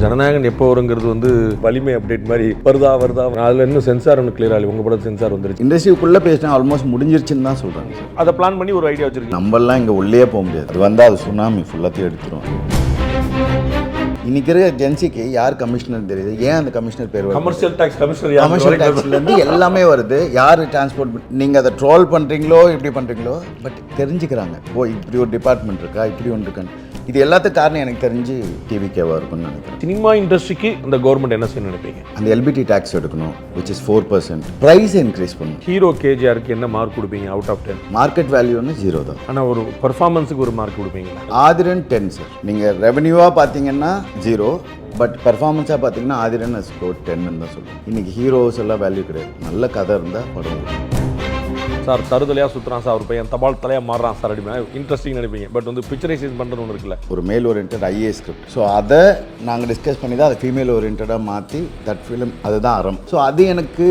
ஜனநாயகன் எப்போ வருங்கிறது வந்து வலிமை அப்டேட் மாதிரி வருதா அதில் இன்னும் சென்சார் ஒன்று கிளியர் ஆகி உங்கள் படம் சென்சார் வந்துருச்சு. இண்டஸ்ட்ரிக்குள்ளே பேசினா ஆல்மோஸ்ட் முடிஞ்சிருச்சுன்னு தான் சொல்கிறாங்க சார். அதை பிளான் பண்ணி ஒரு ஐடியா வச்சிருக்கீங்க. நம்மளாம் இங்கே உள்ளே போக முடியாது. அது வந்தால் அது சுனாமி ஃபுல்லாத்தையும் எடுத்துரும். இன்னைக்கு இருக்கிற ஏஜென்சிக்கு யார் கமிஷனர் தெரியுது, ஏன் அந்த கமிஷனர் பேர் வருது? கமர்ஷியல் டேக்ஸ்லேருந்து எல்லாமே வருது. யார் டிரான்ஸ்போர்ட் நீங்கள் அதை ட்ரோல் பண்ணுறீங்களோ இப்படி பண்ணுறீங்களோ பட் தெரிஞ்சுக்கிறாங்க. ஓ இப்படி ஒரு டிபார்ட்மெண்ட் இருக்கா, இப்படி ஒன்று இருக்கான்னு. இது எல்லாத்துக்கும் காரணம் எனக்கு தெரிஞ்சு டிவிகேவாக இருக்கும்னு நினைக்கிறேன். சினிமா இண்டஸ்ட்ரிக்கு இந்த கவர்மெண்ட் என்ன செய்யணும்னு நினைப்பீங்க? அந்த எல்பிடி டேக்ஸ் எடுக்கணும், which is 4%. ப்ரைஸ் இன்க்ரீஸ் பண்ணணும். ஹீரோ கேஜிஆருக்கு என்ன மார்க் கொடுப்பீங்க அவுட் ஆஃப் 10? மார்க்கெட் வேல்யூன்னு 0 தான். ஆனால் ஒரு பர்ஃபார்மன்ஸுக்கு ஒரு மார்க் கொடுப்பீங்களா? ஆதிரன் 10 சார். நீங்கள் ரெவன்யூவாக பார்த்தீங்கன்னா 0, பட் பர்ஃபார்மன்ஸாக பார்த்தீங்கன்னா ஆதிரன் ஸ்கோர் 10ன்னு தான் சொல்லுவோம். இன்றைக்கி ஹீரோஸ் எல்லாம் வேல்யூ கிடையாது. நல்ல கதை இருந்தால் படம் சார் தருதலையாக சுற்றுறான் சார், ஒரு பையன் தபால் தலையாக மாறுறான் சார் அப்படின்னா இன்ட்ரெஸ்டிங் நினைப்பீங்க. பட் வந்து பிக்சரைசேஷன் பண்ணுறது ஒன்று இருக்குல்ல, ஒரு மேல் ஓரியன்ட் ஐஏஎஸ் ஸ்கிரிப்ட். ஸோ அதை நாங்கள் டிஸ்கஸ் பண்ணி தான் அதை ஃபீமேல் ஓரியன்டாக மாற்றி தட் ஃபிலிம் அதுதான் அறம். ஸோ அது எனக்கு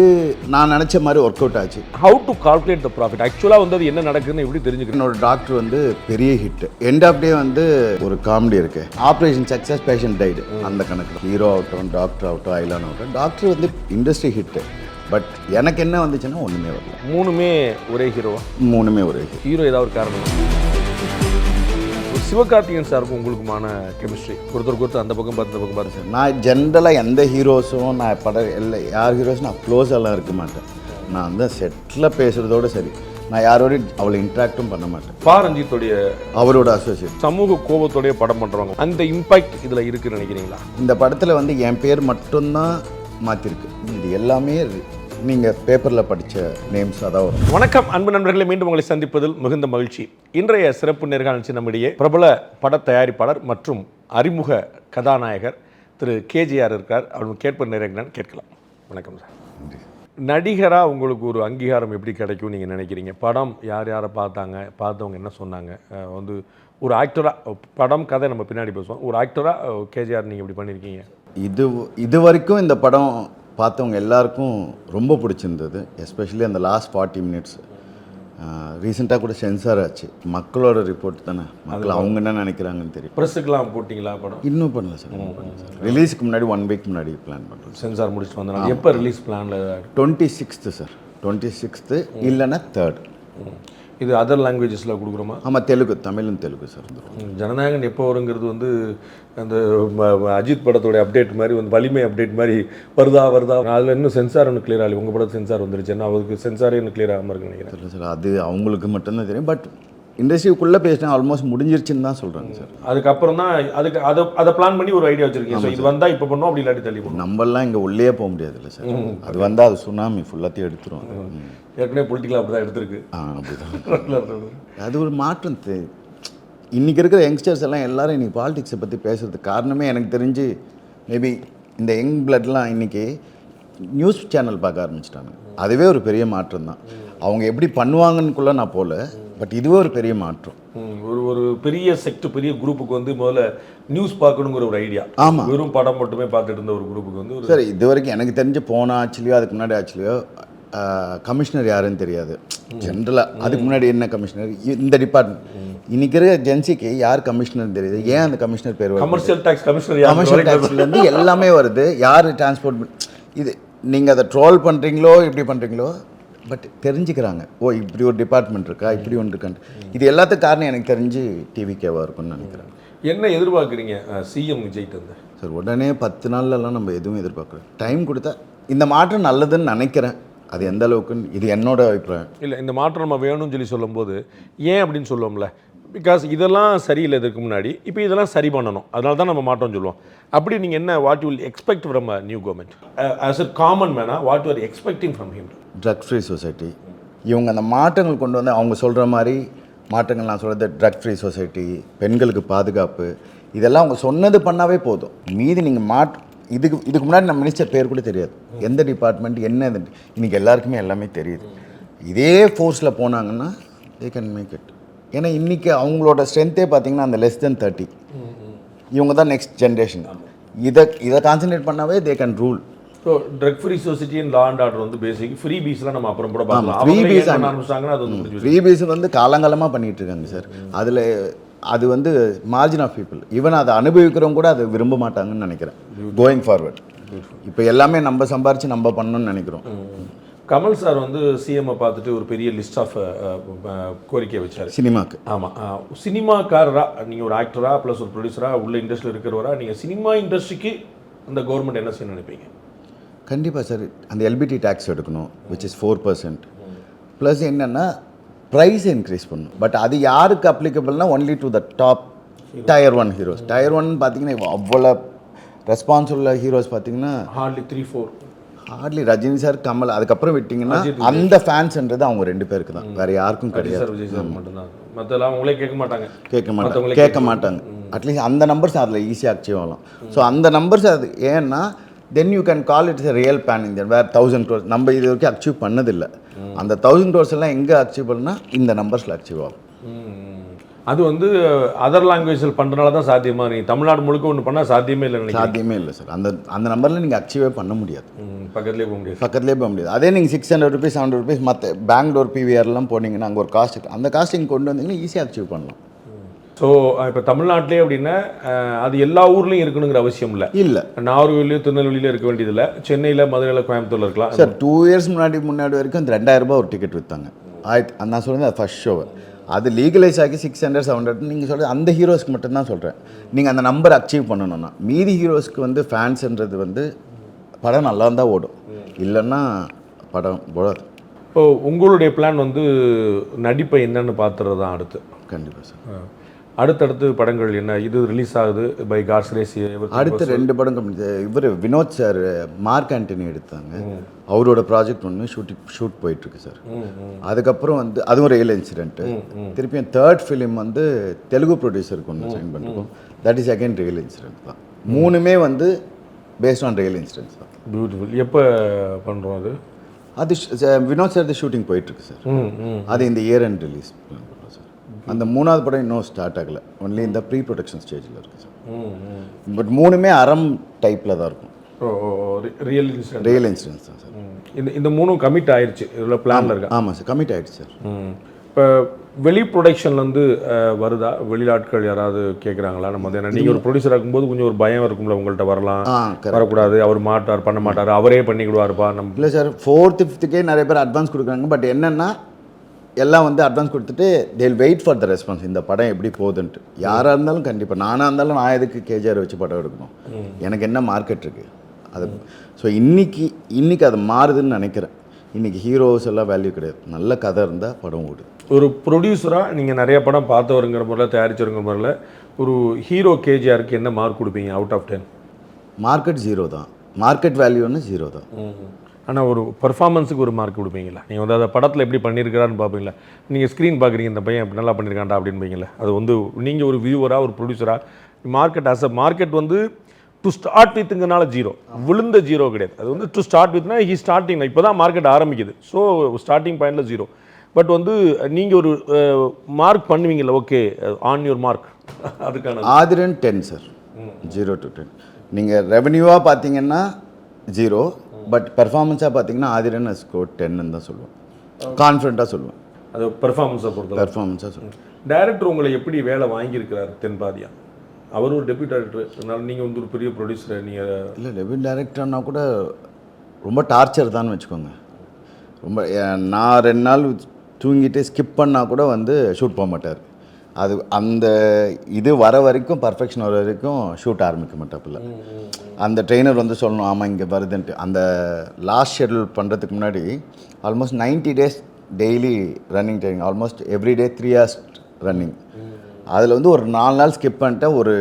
நான் நினச்ச மாதிரி ஒர்க் அவுட் ஆச்சு. How to calculate the profit ஆக்சுவலாக வந்து அது என்ன நடக்குதுன்னு எப்படி தெரிஞ்சுக்கிறேன்? என்னோட டாக்டர் வந்து பெரிய ஹிட். எண்ட் ஆஃப் டே வந்து ஒரு காமெடி இருக்கு, ஆப்ரேஷன் சக்ஸஸ் பேஷண்ட் டைடு. அந்த கணக்கு ஹீரோ ஆகட்டும், டாக்டர் ஆகட்டும், ஐலான் ஆகட்டும், டாக்டர் வந்து இண்டஸ்ட்ரி ஹிட்டு. பட் எனக்கு என்ன வந்துச்சுன்னா ஒன்றுமே வரல. மூணுமே ஒரே ஹீரோவா? மூணுமே ஒரே ஹீரோ. ஏதாவது ஒரு காரணம்? சிவகார்த்திகேயன் சாருக்கும் உங்களுக்குமான கெமிஸ்ட்ரி ஒருத்தர் அந்த பக்கம் பார்த்து இந்த பக்கம் பார்த்து. நான் ஜென்ரலாக எந்த ஹீரோஸும் நான் படம் இல்லை, யார் ஹீரோஸும் நான் க்ளோஸெல்லாம் இருக்க மாட்டேன். நான் வந்து செட்டில் பேசுகிறதோடு சரி, நான் யாரோடையும் அவ்வளோ இன்ட்ராக்டும் பண்ண மாட்டேன். பாரஞ்சித்தோடைய அவரோட அசோசியேட் சமூக கோபத்தோடைய படம் பண்ணுறவங்க, அந்த இம்பாக்ட் இதில் இருக்குன்னு நினைக்கிறீங்களா? இந்த படத்தில் வந்து என் பேர் மட்டும்தான் மாற்றிருக்கு. இது எல்லாமே நீங்கள் பேப்பரில் படித்த நேம்ஸ் அதான் வரும். வணக்கம் அன்பு நண்பர்களை, மீண்டும் உங்களை சந்திப்பதில் மிகுந்த மகிழ்ச்சி. இன்றைய சிறப்பு நேர்காணல் நம்மிடையே பிரபல பட தயாரிப்பாளர் மற்றும் அறிமுக கதாநாயகர் திரு கேஜிஆர் இருக்கார். அவர் கேட்ப நேரம் கேட்கலாம். வணக்கம் சார். நடிகராக உங்களுக்கு ஒரு அங்கீகாரம் எப்படி கிடைக்கும் நீங்கள் நினைக்கிறீங்க? படம் யாரை பார்த்தவங்க என்ன சொன்னாங்க? வந்து ஒரு ஆக்டராக, படம் கதை நம்ம பின்னாடி பேசுவோம், ஒரு ஆக்டராக கேஜிஆர் நீங்கள் எப்படி பண்ணியிருக்கீங்க? இது வரைக்கும் இந்த படம் பார்த்தவங்க எல்லாருக்கும் ரொம்ப பிடிச்சிருந்தது. எஸ்பெஷலி அந்த லாஸ்ட் 40 மினிட்ஸ். ரீசெண்டாக கூட சென்சார் ஆச்சு. மக்களோட ரிப்போர்ட் தானே, மக்கள் அவங்க என்ன நினைக்கிறாங்கன்னு தெரியும். ப்ரெஸ்ஸுக்கெலாம் போட்டிங்களா படம்? இன்னும் பண்ணல சார். ரிலீஸுக்கு முன்னாடி 1 வீக் முன்னாடி பிளான் பண்ணுறோம். சென்சார் முடிச்சுட்டு வந்தோம். எப்போ ரிலீஸ் பிளானில்? 26th sir. 26th இல்லைன்னா 3rd. இது அதர் லாங்குவேஜஸில் கொடுக்குறோமா? ஆமாம், தெலுங்கு, தமிழும் தெலுங்கு சார். ஜனநாயகன் எப்போ வருங்கிறது வந்து அந்த அஜித் படத்தோடைய அப்டேட் மாதிரி வந்து வலிமை அப்டேட் மாதிரி வருதா அதில் இன்னும் சென்சார் ஒன்று கிளியர் ஆகி உங்கள் படத்து சென்சார் வந்துருச்சு. ஏன்னா அவருக்கு சென்சாரே இன்னும் கிளியர் ஆகாமல் இருக்குன்னு நினைக்கிறேன் சார். அது அவங்களுக்கு மட்டும்தான் தெரியும். பட் இண்டஸ்ட்ரிக்குள்ளே பேசினா ஆல்மோஸ்ட் முடிஞ்சிருச்சுன்னு தான் சொல்கிறாங்க சார். அதுக்கப்புறம் தான் அதை பிளான் பண்ணி ஒரு ஐடியா வச்சுருக்கீங்க. ஸோ இது வந்தால் இப்போ பண்ணோம், அப்படி இல்லாட்டி தள்ளி போகணும். நம்மளாம் இங்கே உள்ளே போக முடியாது இல்லை சார். அது வந்தால் அது சுனாமி ஃபுல்லாத்தையும் எடுத்துரும். ஏற்கனவே பொலிட்டிக்கலாக அப்படி தான் எடுத்துருக்கு. அப்படிதான். அது ஒரு மாற்றம். இன்றைக்கி இருக்கிற யங்ஸ்டர்ஸ் எல்லாம் எல்லாரும் இன்றைக்கி பாலிடிக்ஸை பற்றி பேசுகிறதுக்கு காரணமே எனக்கு தெரிஞ்சு மேபி இந்த யங் பிளட்லாம் இன்றைக்கி நியூஸ் சேனல் பார்க்க ஆரம்பிச்சிட்டாங்க. அதுவே ஒரு பெரிய மாற்றம் தான். அவங்க எப்படி பண்ணுவாங்கன்னுக்குள்ளே நான் போகல, பட் இதுவே ஒரு பெரிய மாற்றம். ஒரு பெரிய செக்டர், பெரிய குரூப்புக்கு வந்து முதல்ல நியூஸ் பார்க்கணுங்கிற ஒரு ஐடியா. ஆமாம், வெறும் படம் மட்டுமே பார்த்துட்டு இருந்த ஒரு குரூப்புக்கு வந்து சார் இது வரைக்கும் எனக்கு தெரிஞ்சு போன ஆட்சிலையோ அதுக்கு முன்னாடி ஆட்சிலையோ கமிஷனர் யாருன்னு தெரியாது ஜென்ரலாக. அதுக்கு முன்னாடி என்ன கமிஷனர், இந்த டிபார்ட்மெண்ட். இன்னைக்கு இருக்கிற ஏஜென்சிக்கு யார் கமிஷனர் தெரியுது, ஏன் அந்த கமிஷனர் பேர் வருது? கமர்ஷியல் டேக்ஸ்லேருந்து எல்லாமே வருது. யார் டிரான்ஸ்போர்ட். இது நீங்கள் அதை ட்ரோல் பண்ணுறீங்களோ இப்படி பண்ணுறீங்களோ பட் தெரிஞ்சுக்கிறாங்க. ஓ இப்படி ஒரு டிபார்ட்மெண்ட் இருக்கா, இப்படி ஒன்று இருக்கான்னு. இது எல்லாத்துக்கும் காரணம் எனக்கு தெரிஞ்சு டிவிகேவாக இருக்கும்னு நினைக்கிறேன். என்ன எதிர்பார்க்குறீங்க சிஎம் விஜய்கிட்ட இருந்து? சார் உடனே 10 நாள்லலாம் நம்ம எதுவும் எதிர்பார்க்குறோம். டைம் கொடுத்தா இந்த மாற்றம் நல்லதுன்னு நினைக்கிறேன். அது எந்த அளவுக்குன்னு இது என்னோட அபிப்பிராயம். இல்லை, இந்த மாற்றம் நம்ம வேணும்னு சொல்லும்போது ஏன் அப்படின்னு சொல்லுவோம்ல, பிகாஸ் இதெல்லாம் சரியில்லை இதுக்கு முன்னாடி, இப்போ இதெல்லாம் சரி பண்ணணும், அதனால தான் நம்ம மாற்றம் சொல்லுவோம். அப்படி நீங்கள் என்ன, what you will expect from a new government as a common மேனா, what you are expecting from him? Drug free society. இவங்க அந்த மாற்றங்கள் கொண்டு வந்து அவங்க சொல்கிற மாதிரி மாற்றங்கள், நான் சொல்கிறது ட்ரக் ஃப்ரீ சொசைட்டி, பெண்களுக்கு பாதுகாப்பு, இதெல்லாம் அவங்க சொன்னது பண்ணாவே போதும். மீதி நீங்கள் இதுக்கு முன்னாடி நம்ம மினிஸ்டர் பேர் கூட தெரியாது, எந்த டிபார்ட்மெண்ட் என்ன இன்றைக்கி எல்லாருக்குமே எல்லாமே தெரியுது. இதே ஃபோர்ஸில் போனாங்கன்னா தே கேன் மேக் இட். ஏன்னா இன்றைக்கி அவங்களோட ஸ்ட்ரென்த்தே பார்த்திங்கன்னா அந்த less than 30 இவங்க தான் நெக்ஸ்ட் ஜென்ரேஷன். இதை கான்சன்ட்ரேட் பண்ணாவே they can rule. So drug free society and law and order வந்து பேசிக். ஃப்ரீ பீஸ்லாம் நம்ம அப்புறம் கூட பார்க்கலாம். ஃப்ரீ பீஸ் வந்து காலங்காலமாக பண்ணிகிட்டு இருக்காங்க சார். அதில் அது வந்து மார்ஜின் ஆஃப் பீப்புள். ஈவன் அதை அனுபவிக்கிறவங்க கூட அதை விரும்ப மாட்டாங்கன்னு நினைக்கிறேன் கோயிங் ஃபார்வர்ட். இப்போ எல்லாமே நம்ம சம்பாரித்து நம்ம பண்ணணும்னு நினைக்கிறோம். கமல் சார் வந்து சிஎம்ஐ பார்த்துட்டு ஒரு பெரிய லிஸ்ட் ஆஃப் கோரிக்கை வச்சார் சினிமாக்கு. ஆமாம், சினிமாக்காரராக நீங்கள் ஒரு ஆக்டராக ப்ளஸ் ஒரு ப்ரொடியூசராக உள்ள இண்டஸ்ட்ரியில் இருக்கிறவரா நீங்கள் சினிமா இண்டஸ்ட்ரிக்கு அந்த கவர்மெண்ட் என்ன செய்யணும்னு நினைப்பீங்க? கண்டிப்பாக சார், அந்த எல்பிடி டேக்ஸ் எடுக்கணும், விச் இஸ் 4%. ப்ளஸ் என்னென்னா ப்ரைஸ் இன்க்ரீஸ் பண்ணணும். பட் அது யாருக்கு அப்ளிகபிள்னா only to the top tier 1 heroes. Tier 1 பார்த்தீங்கன்னா அவ்வளோ ரெஸ்பான்சிபிள் ஹீரோஸ் பார்த்தீங்கன்னா ஹார்ட்லி ரஜினி சார், கமல், அதுக்கப்புறம் விட்டிங்கன்னா அந்த ஃபேன்ஸ்ன்றது அவங்க 2 பேருக்கு தான், வேறு யாருக்கும் கிடையாது. கேட்க மாட்டாங்க. அட்லீஸ்ட் அந்த நம்பர்ஸ் அதில் ஈஸியாக அச்சீவ் ஆகலாம். ஸோ அந்த நம்பர்ஸ் அது ஏன்னா then you can call it's a real pan Indian. வேறு 1000 crores நம்ம இது வரைக்கும் அச்சீவ் பண்ணதில்லை. அந்த 1000 crores எல்லாம் எங்கே அச்சீவ் பண்ணால் இந்த நம்பர்ஸில் அச்சீவ் ஆகும். அது வந்து அதர் லாங்குவேஜில் பண்ணுறனால தான் சாத்தியமாக. நீங்கள் தமிழ்நாடு முழுக்க ஒன்று பண்ணால் சாத்தியமே இல்லை. சாத்தியமே இல்லை சார். அந்த நம்பரில் நீங்கள் அச்சீவே பண்ண முடியாது. பக்கத்துலேயே போக முடியாது. அதே நீங்கள் 600 rupees 700 rupees மற்ற பெங்களூர் பிவிஆர்லாம் போனீங்கன்னா அங்கே ஒரு காஸ்ட், அந்த காஸ்டிங் கொண்டு வந்தீங்கன்னா ஈஸியாக அச்சீவ் பண்ணலாம். ஸோ இப்போ தமிழ்நாட்டிலே அப்படின்னா அது எல்லா ஊர்லேயும் இருக்கணுங்கிற அவசியம் இல்லை. நாகர்கோவிலையோ திருநெல்வேலியிலோ இருக்க வேண்டியதில்லை. சென்னையில், மதுரையில், கோயம்புத்தூரில் இருக்கலாம் சார். 2 years முன்னாடி வரைக்கும் அந்த 2000 ரூபாய் ஒரு டிக்கெட் விற்றாங்க. நான் சொல்கிறது அது ஃபர்ஸ்ட் ஷோவை. அது லீகலைஸ் ஆகி 600 700 நீங்கள் சொல்கிறது அந்த ஹீரோஸ்க்கு மட்டும்தான் சொல்கிறேன். நீங்கள் அந்த நம்பர் அச்சீவ் பண்ணணும்னா மீதி ஹீரோஸ்க்கு வந்து ஃபேன்ஸுன்றது வந்து படம் நல்லா இருந்தால் ஓடும், இல்லைன்னா படம் ஓடாது. இப்போ உங்களுடைய பிளான் வந்து நடிப்பை என்னன்னு பார்த்துறது தான் அடுத்து. கண்டிப்பாக சார். அடுத்தடுத்து படங்கள் என்ன? இது ரிலீஸ் ஆகுது பை காட்ஸ் கிரேஸ். அடுத்து 2 படம் இவர் வினோத் சார் மார்க் ஆண்டனி எடுத்தாங்க. அவரோட ப்ராஜெக்ட் ஒன்று ஷூட் போயிட்டுருக்கு சார். அதுக்கப்புறம் வந்து அதுவும் ரியல் இன்சிடென்ட்டு. திருப்பியும் 3rd ஃபிலிம் வந்து தெலுங்கு ப்ரொடியூசருக்கு ஒன்று சைன் பண்ணிருக்கோம். That is again real incident தான். 3மே வந்து பேஸ்ட் ஆன் ரியல் இன்சிடென்ட்ஸ் தான். பியூட்டிஃபுல். எப்போ பண்ணுறோம் அது? அது வினோத் சார் ஷூட்டிங் போயிட்டுருக்கு சார். அது இந்த இயர் அண்ட் ரிலீஸ் பிளான் பண்ணுறோம் சார். அந்த 3வது படம் இன்னும் ஸ்டார்ட் ஆகலை. ஒன்லி இந்த ப்ரீ ப்ரொடக்ஷன் ஸ்டேஜில் இருக்குது சார். பட் 3மே அறம் டைப்பில் தான் இருக்கும். ரியல் இன்சிடென்ட்ஸ் தான் சார். இந்த 3ம் கமிட் ஆயிடுச்சு, இதில் பிளானில் இருக்கா? ஆமாம் சார், கமிட் ஆகிடுச்சு சார். இப்போ வெளி ப்ரொடக்ஷன்லேருந்து வருதா? வெளிநாட்கள் யாராவது கேட்குறாங்களா? நம்ம வந்து நீங்கள் ஒரு ப்ரொடியூசர் ஆகும்போது கொஞ்சம் ஒரு பயம் இருக்கும்ல, உங்கள்கிட்ட வரலாம் வரக்கூடாது, அவர் மாட்டார் பண்ண மாட்டார், அவரே பண்ணிக்கிடுவாருப்பா நம்ம. இல்லை சார், 4th 5th நிறைய பேர் அட்வான்ஸ் கொடுக்குறாங்க. பட் என்னென்னா எல்லாம் வந்து அட்வான்ஸ் கொடுத்துட்டு தேல் வெயிட் ஃபார் த ரெஸ்பான்ஸ். இந்த படம் எப்படி போகுதுன்ட்டு. யாராக இருந்தாலும் கண்டிப்பாக, நானாக இருந்தாலும் நான் எதுக்கு கேஜிஆர் வச்சு படம் எடுக்கணும், எனக்கு என்ன மார்க்கெட் இருக்குது அது. ஸோ இன்றைக்கி அது மாறுதுன்னு நினைக்கிறேன். இன்றைக்கி ஹீரோஸ் எல்லாம் வேல்யூ கிடையாது. நல்ல கதை இருந்தால் படம் ஓடுது. ஒரு ப்ரொடியூசராக நீங்கள் நிறைய படம் பார்த்தவருங்கிற முறையில், தயாரிச்சவருங்கிற முறையில் ஒரு ஹீரோ கேஜிஆருக்கு என்ன மார்க் கொடுப்பீங்க அவுட் ஆஃப் 10? மார்க்கெட் 0 தான். மார்க்கெட் வேல்யூன்னு 0 தான். ஆனால் ஒரு பர்ஃபார்மன்ஸுக்கு ஒரு மார்க் கொடுப்பீங்களா? நீங்கள் வந்து அதை படத்தில் எப்படி பண்ணியிருக்கிறான்னு பார்ப்பீங்களா? நீங்கள் ஸ்க்ரீன் பார்க்குறீங்க, இந்த பையன் எப்படி நல்லா பண்ணியிருக்காண்டா அப்படின்பீங்களா? அது வந்து நீங்கள் ஒரு வியூவராக, ஒரு ப்ரொடியூசராக, மார்க்கெட் ஆஸ் அ மார்க்கெட் வந்து டு ஸ்டார்ட் வித்துங்கனால 0 விழுந்த 0 கிடையாது. அது வந்து டு ஸ்டார்ட் வித்னா ஸ்டார்டிங் இப்போ தான் மார்க்கெட் ஆரம்பிக்குது. ஸோ ஸ்டார்டிங் பாயிண்டில் 0. பட் வந்து நீங்கள் ஒரு மார்க் பண்ணுவீங்களா? Okay, on your mark. அதுக்கான ஆதிரன் 10 சார். 0 to 10. நீங்கள் ரெவன்யூவாக பார்த்தீங்கன்னா 0, பட் பெர்ஃபார்மன்ஸாக பார்த்தீங்கன்னா ஆதிரன் ஸ்கோர் 10ன்னு தான் சொல்லுவேன். கான்ஃபிடண்ட்டாக சொல்லுவேன். அது பெர்ஃபார்மன்ஸாக பெர்ஃபார்மன்ஸாக சொல்லுவேன். டைரக்டர் உங்களை எப்படி வேலை வாங்கியிருக்கிறார் தென்பாதியா? அவர் ஒரு டெபியூட் டைரக்டர், அதனால நீங்கள் வந்து ஒரு பெரிய ப்ரொடியூசர். நீங்கள் இல்லை, டெபியூட் டைரக்டர்னா கூட ரொம்ப டார்ச்சர் தான் வச்சுக்கோங்க. ரொம்ப நான் 2 நாள் தூங்கிட்டு ஸ்கிப் பண்ணால் கூட வந்து ஷூட் போக மாட்டார். அது அந்த இது வர வரைக்கும், பர்ஃபெக்ஷன் வர வரைக்கும் ஷூட் ஆரம்பிக்க மாட்டாப்புல. அந்த ட்ரெயினர் வந்து சொல்லணும், ஆமாம் இங்கே வருதுன்ட்டு. அந்த லாஸ்ட் ஷெட்யூல் பண்ணுறதுக்கு முன்னாடி almost 90 days daily running training, almost everyday 3 hours running. அதில் வந்து ஒரு 4 நாள் ஸ்கிப் பண்ணிட்டு ஒரு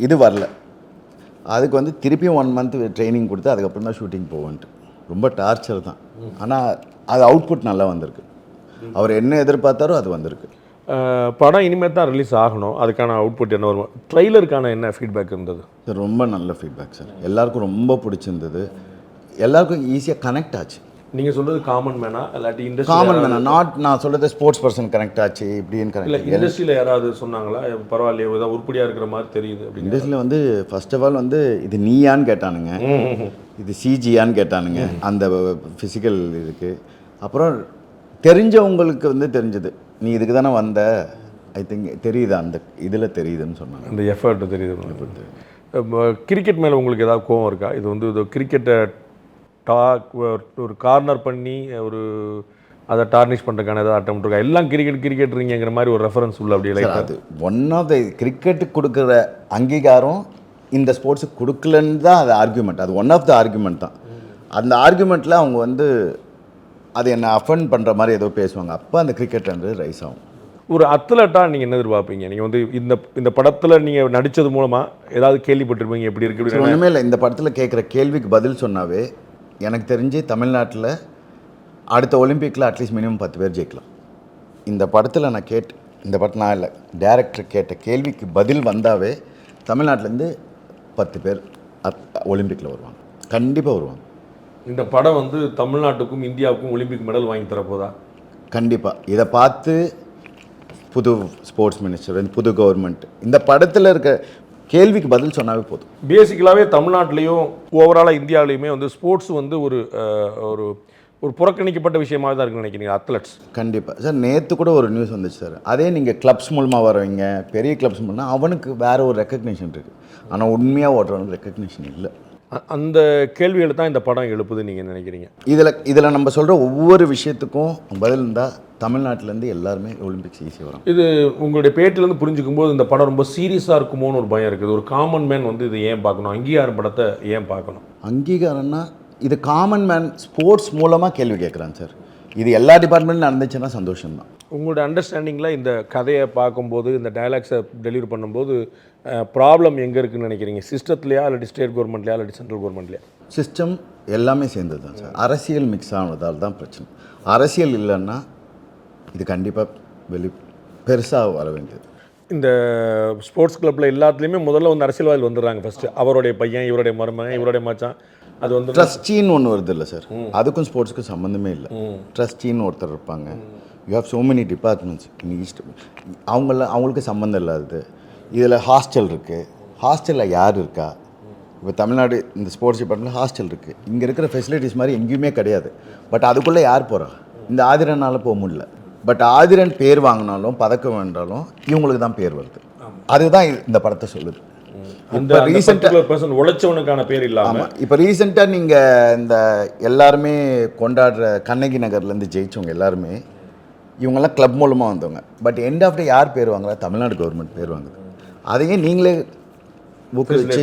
இது வரல. அதுக்கு வந்து திருப்பியும் 1 month ட்ரைனிங் கொடுத்து அதுக்கப்புறம் தான் ஷூட்டிங் போவேன்ட்டு. ரொம்ப டார்ச்சர் தான். ஆனால் அது அவுட்புட் நல்லா வந்திருக்கு. அவர் என்ன எதிர்பார்த்தாரோ அது வந்திருக்கு. படம் இனிமேல் தான் ரிலீஸ் ஆகணும், அதுக்கான அவுட்புட் என்ன வரும்? ட்ரெய்லருக்கான என்ன ஃபீட்பேக் இருந்தது? ரொம்ப நல்ல ஃபீட்பேக் சார். எல்லாருக்கும் ரொம்ப பிடிச்சிருந்தது. எல்லாருக்கும் ஈஸியாக கனெக்ட் ஆச்சு. நீங்கள் சொல்கிறது காமன் மேனா இல்லாட்டி இண்டஸ்ட்ரி? காமன் மேனா, நாட் நான் சொல்கிறது ஸ்போர்ட்ஸ் பர்சன் கனெக்ட் ஆச்சு இப்படின்னு கனெக்ட். இல்லை, இண்டஸ்ட்ரியில் யாராவது சொன்னாங்களா பரவாயில்லையே ஏதாவது உருப்படியாக இருக்கிற மாதிரி தெரியுது அப்படின்னு? இண்டஸ்ட்ரியில் வந்து ஃபர்ஸ்ட் ஆஃப் ஆல் வந்து இது நீயான்னு கேட்டானுங்க, இது சிஜியான்னு கேட்டானுங்க. அந்த ஃபிசிக்கல் இதுக்கு அப்புறம் தெரிஞ்சவங்களுக்கு வந்து தெரிஞ்சது, நீ இதுக்கு தானே வந்த, ஐ திங்க் தெரியுது, அந்த இதில் தெரியுதுன்னு சொன்னாங்க. அந்த எஃபர்ட் தெரியுது. கிரிக்கெட் மேலே உங்களுக்கு ஏதாவது கோவம் இருக்கா? இது வந்து இது கிரிக்கெட்டை ஒரு கார்னர் பண்ணி ஒரு அதை டார்னிஷ் பண்ணுறதுக்கான ஏதாவது அட்டம் இருக்கா? எல்லாம் கிரிக்கெட்டுங்கிற மாதிரி ஒரு ரெஃபரன்ஸ் உள்ள அப்படி இல்லை. அது ஒன் ஆஃப் த கிரிக்கெட்டுக்கு கொடுக்குற அங்கீகாரம் இந்த ஸ்போர்ட்ஸுக்கு கொடுக்கலன்னு தான் அது ஆர்கியூமெண்ட். அது ஒன் ஆஃப் த ஆர்கியூமெண்ட் தான். அந்த ஆர்கியூமெண்ட்டில் அவங்க வந்து அது என்ன அஃபெண்ட் பண்ணுற மாதிரி ஏதோ பேசுவாங்க. அப்போ அந்த கிரிக்கெட்ன்றது ரைஸ் ஆகும். ஒரு அத்லட்டாக நீங்கள் என்ன எதிர்பார்ப்பீங்க? நீங்கள் வந்து இந்த படத்தில் நீங்கள் நடித்தது மூலமாக ஏதாவது கேள்விப்பட்டிருப்பீங்க எப்படி இருக்குது? ஒன்றுமே இல்லை, இந்த படத்தில் கேட்குற கேள்விக்கு பதில் சொன்னாவே எனக்கு தெரிஞ்சு தமிழ்நாட்டில் அடுத்த ஒலிம்பிக்கில் அட்லீஸ்ட் மினிமம் 10 பேர் ஜெயிக்கலாம். இந்த படத்தில் இந்த படத்தில் நான் இல்லை, டேரக்டர் கேட்ட கேள்விக்கு பதில் வந்தாவே தமிழ்நாட்டிலேருந்து 10 பேர் ஒலிம்பிக்கில் வருவாங்க, கண்டிப்பாக வருவாங்க. இந்த படம் வந்து தமிழ்நாட்டுக்கும் இந்தியாவுக்கும் ஒலிம்பிக் மெடல் வாங்கி தரப்போதா? கண்டிப்பாக. இதை பார்த்து புது ஸ்போர்ட்ஸ் மினிஸ்டர், புது கவர்மெண்ட் இந்த படத்தில் இருக்க கேள்விக்கு பதில் சொன்னாவே போதும். பேசிக்கலாகவே தமிழ்நாட்டிலையும் ஓவராலாக இந்தியாவிலையுமே வந்து ஸ்போர்ட்ஸ் வந்து ஒரு ஒரு ஒரு புறக்கணிக்கப்பட்ட விஷயமாக தான் இருக்குன்னு நினைக்கிறீங்க அத்லட்ஸ்? கண்டிப்பாக சார். நேற்று கூட ஒரு நியூஸ் வந்துச்சு சார். அதே நீங்கள் கிளப்ஸ் மூலமாக வரவங்க, பெரிய கிளப்ஸ் மூலமாக அவனுக்கு வேறு ஒரு ரெக்கக்னிஷன் இருக்குது. ஆனால் உண்மையாக ஓட்டுறவனுக்கு ரெக்கக்னிஷன் இல்லை. அந்த கேள்விகளை தான் இந்த படம் எழுப்புதுன்னு நீங்கள் நினைக்கிறீங்க? இதில் நம்ம சொல்கிற ஒவ்வொரு விஷயத்துக்கும் பதில் இருந்தால் தமிழ்நாட்டிலேருந்து எல்லாருமே ஒலிம்பிக்ஸ் ஈஸியாக வரும். இது உங்களுடைய பேட்டிலேருந்து புரிஞ்சுக்கும் போது இந்த படம் ரொம்ப சீரியஸாக இருக்குமோன்னு ஒரு பயம் இருக்குது. ஒரு காமன் மேன் வந்து இது ஏன் பார்க்கணும்? அங்கீகாரம் படத்தை ஏன் பார்க்கணும்? அங்கீகாரம்னா இது காமன் மேன் ஸ்போர்ட்ஸ் மூலமாக கேள்வி கேட்குறாங்க சார். இது எல்லா டிபார்ட்மெண்ட்டும் நடந்துச்சுன்னா சந்தோஷம்தான். உங்களோட அண்டர்ஸ்டாண்டிங்கில் இந்த கதையை பார்க்கும்போது, இந்த டயலாக்ஸை டெலிவரி பண்ணும்போது ப்ராப்ளம் எங்கே இருக்குதுன்னு நினைக்கிறீங்க? சிஸ்டத்துலையா, இல்லாட்டி ஸ்டேட் கவர்மெண்ட்லையா, இல்லாட்டி சென்ட்ரல் கவர்மெண்ட்லையா? சிஸ்டம் எல்லாமே சேர்ந்தது தான் சார். அரசியல் மிக்ஸ் ஆனதால் தான் பிரச்சனை. அரசியல் இல்லைன்னா இது கண்டிப்பாக பெருசாக வர வேண்டியது. இந்த ஸ்போர்ட்ஸ் கிளப்பில் எல்லாத்துலேயுமே முதல்ல வந்து அரசியல்வாதிகள் வந்துடுறாங்க ஃபஸ்ட்டு. அவருடைய பையன், இவருடைய மருமகன், இவருடைய மச்சான். அது வந்து ட்ரஸ்டின்னு ஒன்று வருது இல்லை சார், அதுக்கும் ஸ்போர்ட்ஸுக்கும் சம்மந்தமே இல்லை. ட்ரஸ்டின்னு ஒருத்தர் இருப்பாங்க. You have so many departments in east. அவங்களுக்கு சம்மந்தம் இல்லாதது. இதில் ஹாஸ்டல் இருக்குது. ஹாஸ்டலில் யார் இருக்கா? இப்போ தமிழ்நாடு இந்த ஸ்போர்ட்ஸ் டிபார்ட்மெண்ட்டில் ஹாஸ்டல் இருக்குது. இங்கே இருக்கிற ஃபெசிலிட்டிஸ் மாதிரி எங்கேயுமே கிடையாது. பட் அதுக்குள்ளே யார் போகிறா? இந்த ஆதிரனால் போக முடியல. பட் ஆதிரன் பேர் வாங்கினாலும் பதக்கம் வேண்டாலும் இவங்களுக்கு தான் பேர் வருது. அதுதான் இந்த படத்தை சொல்லுது. இப்போ ரீசெண்டாக உழைச்சவனுக்கான பேர் இல்லாமல் இப்போ ரீசெண்டாக நீங்கள் இந்த எல்லாருமே கொண்டாடுற கண்ணகி நகர்லேருந்து ஜெயிச்சவங்க எல்லாருமே இவங்கெல்லாம் கிளப் மூலமாக வந்தவங்க. பட் எண்ட் ஆஃப் டே யார் பேர் வாங்குறா? தமிழ்நாடு கவர்மெண்ட் பேர் வாங்குது. அதையே நீங்களே ஊக்குவிச்சு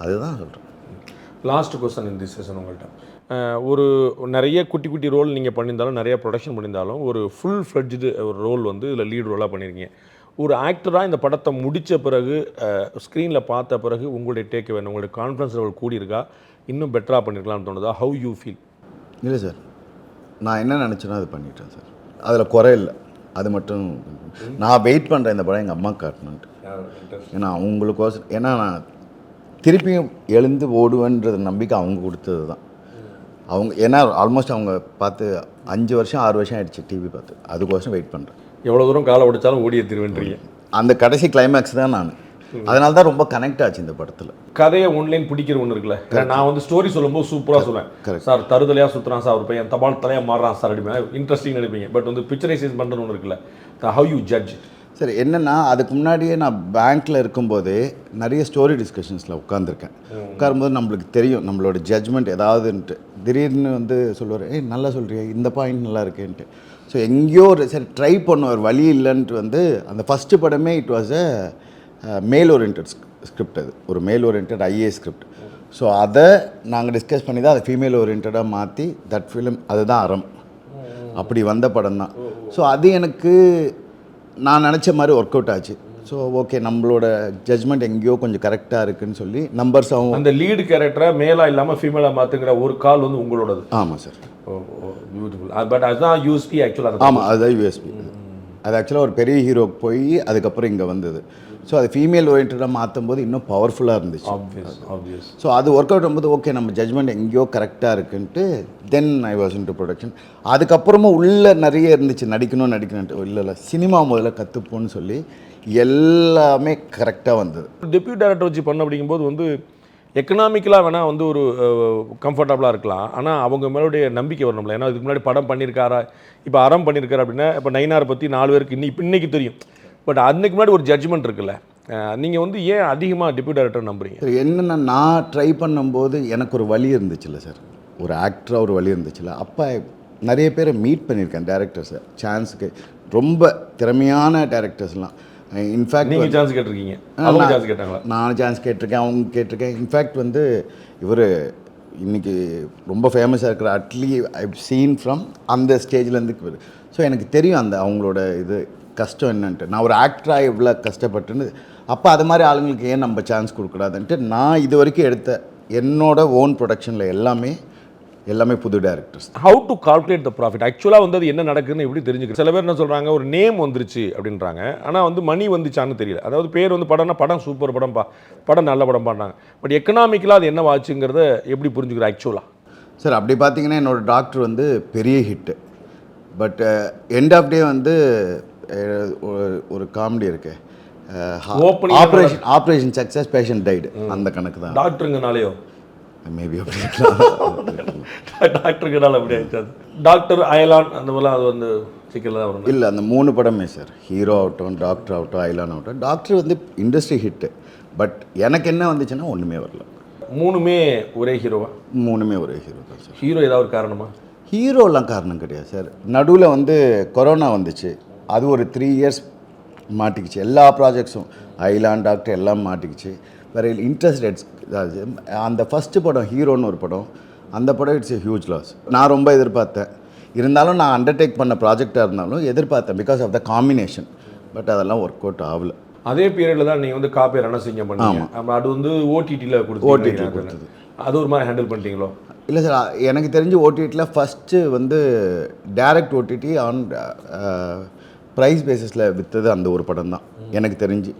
அதுதான் சொல்கிறேன். லாஸ்ட் கொஸ்டின் இந்த செஷன் உங்கள்கிட்ட. ஒரு நிறைய குட்டி குட்டி ரோல் நீங்கள் பண்ணியிருந்தாலும், நிறைய ப்ரொடக்ஷன் பண்ணியிருந்தாலும், ஒரு ஃபுல் ஃப்ளெட்ஜ்டு ஒரு ரோல் வந்து இதில் லீட் ரோலாக பண்ணியிருக்கீங்க. ஒரு ஆக்டராக இந்த படத்தை முடித்த பிறகு, ஸ்க்ரீனில் பார்த்த பிறகு உங்களுடைய டேக் வேணும், உங்களுடைய கான்ஃபிடன்ஸ் லெவல் கூடியிருக்கா, இன்னும் பெட்டராக பண்ணியிருக்கலாம்னு தோணுதா? How you feel? இல்லை சார், நான் என்ன நினச்சேனோ அது பண்ணிட்டேன் சார். அதில் குறை இல்லை. அது மட்டும் நான் வெயிட் பண்ணுறேன் இந்த படம் எங்கள் அம்மா காட்டணுன்ட்டு. ஏன்னா அவங்களுக்கோசம், ஏன்னா நான் திருப்பியும் எழுந்து ஓடுவேன்றது நம்பிக்கை அவங்க கொடுத்தது தான். அவங்க ஏன்னா ஆல்மோஸ்ட் அவங்க பார்த்து 5 வருஷம் 6 வருஷம் ஆகிடுச்சு டிவி பார்த்து. அதுக்கோசம் வெயிட் பண்ணுறேன். எவ்வளோ தூரம் காலை உடைச்சாலும் ஓடிய திருவன்றீங்க. அந்த கடைசி கிளைமேக்ஸ் தான் நான். அதனால தான் ரொம்ப கனெக்ட் ஆச்சு இந்த படத்தில். கதையை ஒன்லைன் பிடிக்கிற ஒன்று இருக்குல்ல. நான் வந்து ஸ்டோரி சொல்லும்போது சூப்பராக சொல்லுவேன் சார், தருதலையாக சுற்றுறான் சார், ஒரு பையன் தபால் தலையாக மாறுறான் சார் அப்படின்னா இன்ட்ரெஸ்டிங் நினைப்பீங்க. பட் வந்து பிக்சரைசேஷன் பண்ணுறது ஒன்று இருக்குல்ல, ஹவ் யூ ஜட்ஜ்? சரி, என்னென்னா அதுக்கு முன்னாடியே நான் பேங்க்கில் இருக்கும்போதே நிறைய ஸ்டோரி டிஸ்கஷன்ஸில் உட்காந்துருக்கேன். உட்காரும்போது நம்மளுக்கு தெரியும் நம்மளோட ஜட்ஜ்மெண்ட் ஏதாவதுன்ட்டு. திடீர்னு வந்து சொல்லுவார், நல்லா சொல்கிறியா, இந்த பாயிண்ட் நல்லா இருக்கேன்ட்டு. ஸோ எங்கேயோ ஒரு சரி ட்ரை பண்ண ஒரு வழி இல்லைன்ட்டு வந்து அந்த ஃபஸ்ட்டு படமே இட் வாஸ் மேல் ஓரியன்ட் ஸ்கிரிப்ட். அது ஒரு மேல் ஓரியன்ட் ஐஏஎஸ் ஸ்கிரிப்ட். ஸோ அதை நாங்கள் டிஸ்கஸ் பண்ணி தான் அதை ஃபீமேல் ஓரியன்டாக மாற்றி தட் ஃபிலிம் அதுதான் அறம். அப்படி வந்த படம் தான். ஸோ அது எனக்கு நான் நினச்ச மாதிரி ஒர்க் அவுட் ஆச்சு. ஸோ ஓகே, நம்மளோட ஜட்ஜ்மெண்ட் எங்கேயோ கொஞ்சம் கரெக்டாக இருக்குதுன்னு சொல்லி நம்பர்ஸாகவும் அந்த லீடு கேரக்டரை மேலாக இல்லாமல் ஃபீமேலாக மாற்றுங்கிற ஒரு கால் வந்து உங்களோடது. ஆமாம் சார். பியூட்டிஃபுல். பட் அதுதான் யூஎஸ்பி ஆக்சுவலாக. ஆமாம், அதுதான் யூஎஸ்பி. அது ஆக்சுவலாக ஒரு பெரிய ஹீரோக்கு போய் அதுக்கப்புறம் இங்கே வந்தது. ஸோ அது ஃபீமேல் ஓரியன்டாக மாற்றும் போது இன்னும் பவர்ஃபுல்லாக இருந்துச்சு. ஸோ அது ஒர்க் அவுட் ஆகும்போது ஓகே நம்ம ஜட்ஜ்மெண்ட் எங்கேயோ கரெக்டாக இருக்குன்ட்டு தென் ஐ வாஸ் இன்டு ப்ரொடக்ஷன். அதுக்கப்புறமும் உள்ளே நிறைய இருந்துச்சு நடிக்கணும்ன்ட்டு. இல்லை சினிமா முதல்ல கற்றுப்போன்னு சொல்லி எல்லாமே கரெக்டாக வந்தது. டெப்யூட்டி டைரக்டர் வச்சு பண்ண அப்படிங்கும்போது வந்து எக்கனாமிக்கலாக வேணால் வந்து ஒரு கம்ஃபர்டபுளாக இருக்கலாம். ஆனால் அவங்க மேலுடைய நம்பிக்கை வரணும்ல. ஏன்னா இதுக்கு முன்னாடி படம் பண்ணியிருக்காரா, இப்போ அறம் பண்ணியிருக்காரு அப்படின்னா, இப்போ நயினாரை பற்றி 4 பேருக்கு இன்னைக்கு தெரியும். பட் அன்னைக்கு முன்னாடி ஒரு ஜட்ஜ்மெண்ட் இருக்குல்ல, நீங்கள் வந்து ஏன் அதிகமாக டெபியூட் டைரக்டர் நம்புறீங்க? சார் என்னென்னா, நான் ட்ரை பண்ணும்போது எனக்கு ஒரு வழி இருந்துச்சுல்ல சார், ஒரு ஆக்டராக ஒரு வழி இருந்துச்சுல்ல. அப்போ நிறைய பேரை மீட் பண்ணியிருக்கேன் டேரக்டர்ஸை, சான்ஸுக்கு ரொம்ப திறமையான டேரக்டர்ஸ்லாம். இன்ஃபேக்ட் நீங்கள் சான்ஸ் கேட்டிருக்கீங்க, அவங்க சான்ஸ் கேட்டாங்களா? நான் சான்ஸ் கேட்டிருக்கேன், அவங்க கேட்டிருக்கேன். இன்ஃபேக்ட் வந்து இவர் இன்றைக்கி ரொம்ப ஃபேமஸாக இருக்கிற அட்லி ஐ சீன் ஃப்ரம் அந்த ஸ்டேஜ்லேருந்து. ஸோ எனக்கு தெரியும் அந்த அவங்களோட இது கஷ்டம் என்னன்ட்டு. நான் ஒரு ஆக்டராக இவ்வளோ கஷ்டப்பட்டுன்னு, அப்போ அது மாதிரி ஆளுங்களுக்கு ஏன் நம்ம சான்ஸ் கொடுக்கூடாதுன்ட்டு நான் இது வரைக்கும் எடுத்த என்னோட ஓன் ப்ரொடக்ஷனில் எல்லாமே புது directors. How to calculate the profit? ஆக்சுவலாக வந்து அது என்ன நடக்குதுன்னு எப்படி தெரிஞ்சுக்க? சில பேர் என்ன சொல்கிறாங்க, ஒரு நேம் வந்துருச்சு அப்படின்றாங்க, ஆனால் வந்து மணி வந்துச்சான்னு தெரியல. அதாவது பேர் வந்து படம்னா படம் சூப்பர் படம்ப்பா, படம் நல்ல படம் பாடுறாங்க, பட் எக்கனாமிக்கலாக அது என்ன ஆச்சுங்கிறத எப்படி புரிஞ்சுக்கிற ஆக்சுவலாக? சார் அப்படி பார்த்தீங்கன்னா என்னோடய டாக்டர் வந்து பெரிய ஹிட்டு, பட் எண்ட் ஆஃப் டே வந்து ஒரு காமெடி இருக்கு, ஆப்ரேஷன் சக்ஸஸ் பேஷண்ட் டைடு, அந்த கணக்கு தான். டாக்டருங்கனாலேயோ மேபி அப்படி டாக்டருங்கனால அப்படி ஆயிடுச்சு. டாக்டர் அயலான் அந்த மாதிரிலாம் அது வந்து சிக்கலாக வரும் இல்லை. அந்த 3 படமே சார், ஹீரோ ஆகட்டும், டாக்டர் ஆகட்டும், அயலான் ஆகட்டும், டாக்டர் வந்து இண்டஸ்ட்ரி ஹிட்டு. பட் எனக்கு என்ன வந்துச்சுன்னா ஒன்றுமே வரல. 3மே ஒரே ஹீரோவா? 3மே ஒரே ஹீரோ தான் சார். ஹீரோ ஏதாவது ஒரு காரணமா? ஹீரோலாம் காரணம் கிடையாது சார். நடுவில் வந்து கொரோனா வந்துச்சு, அது ஒரு 3 இயர்ஸ் மாட்டிக்கிச்சு. எல்லா ப்ராஜெக்ட்ஸும் அயலான் டாக்டர் எல்லாம் மாட்டிக்கிச்சு. வேறு இன்ட்ரெஸ்ட் ரேட்ஸ் அதாவது அந்த ஃபஸ்ட்டு படம் ஹீரோன்னு ஒரு படம், அந்த படம் இட்ஸ் எ ஹியூஜ் லாஸ். நான் ரொம்ப எதிர்பார்த்தேன், இருந்தாலும் நான் அண்டர்டேக் பண்ண ப்ராஜெக்டாக இருந்தாலும் எதிர்பார்த்தேன் because of the combination. But அதெல்லாம் ஒர்க் அவுட் ஆகலை. அதே பீரியடில் தான் நீங்கள் வந்து காப்பி ரணசிங்கம் பண்ணீங்க. அது வந்து ஓடிடியில் கொடுத்தது. அது ஒரு மாதிரி ஹேண்டில் பண்ணிட்டீங்களோ? இல்லை சார், எனக்கு தெரிஞ்சு ஓடிடியில் ஃபஸ்ட்டு வந்து டைரக்ட் ஓடிடி ஆன் ப்ரைஸ் பேசிஸில் விற்றது அந்த ஒரு படம் தான் எனக்கு தெரிஞ்சு.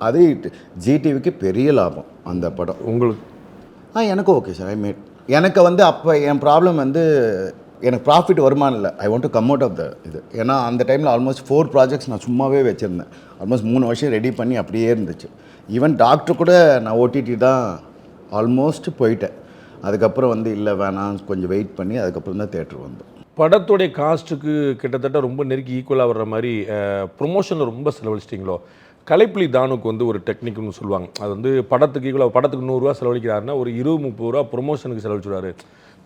அது ஜிடிவிக்கு பெரிய லாபம் அந்த படம். உங்களுக்கு? எனக்கும் ஓகே சார். எனக்கு வந்து அப்போ என் ப்ராப்ளம் வந்து எனக்கு ப்ராஃபிட் வருமானம் இல்லை. I want to come out of the இது. ஏன்னா அந்த டைமில் ஆல்மோஸ்ட் 4 ப்ராஜெக்ட்ஸ் நான் சும்மாவே வச்சுருந்தேன். ஆல்மோஸ்ட் 3 வருஷம் ரெடி பண்ணி அப்படியே இருந்துச்சு. ஈவன் டாக்டர் கூட நான் ஓடிடி தான் ஆல்மோஸ்ட் போயிட்டேன். அதுக்கப்புறம் வந்து இல்லை வேணாம், கொஞ்சம் வெயிட் பண்ணி அதுக்கப்புறம் தான் தேட்டர் வந்தோம். படத்துடைய காஸ்ட்டுக்கு கிட்டத்தட்ட ரொம்ப நெருக்கி ஈக்குவலாக வர்ற மாதிரி ப்ரொமோஷனில் ரொம்ப செலவழிச்சிட்டிங்களோ? கலைப்புலி தானுக்கு வந்து ஒரு டெக்னிக்னு சொல்லுவாங்க, அது வந்து படத்துக்கு ஈக்குவலாக, படத்துக்கு 100 ரூபா செலவழிக்கிறாருன்னா ஒரு 20-30 ரூபா ப்ரொமோஷனுக்கு செலவழிச்சுடுவார்.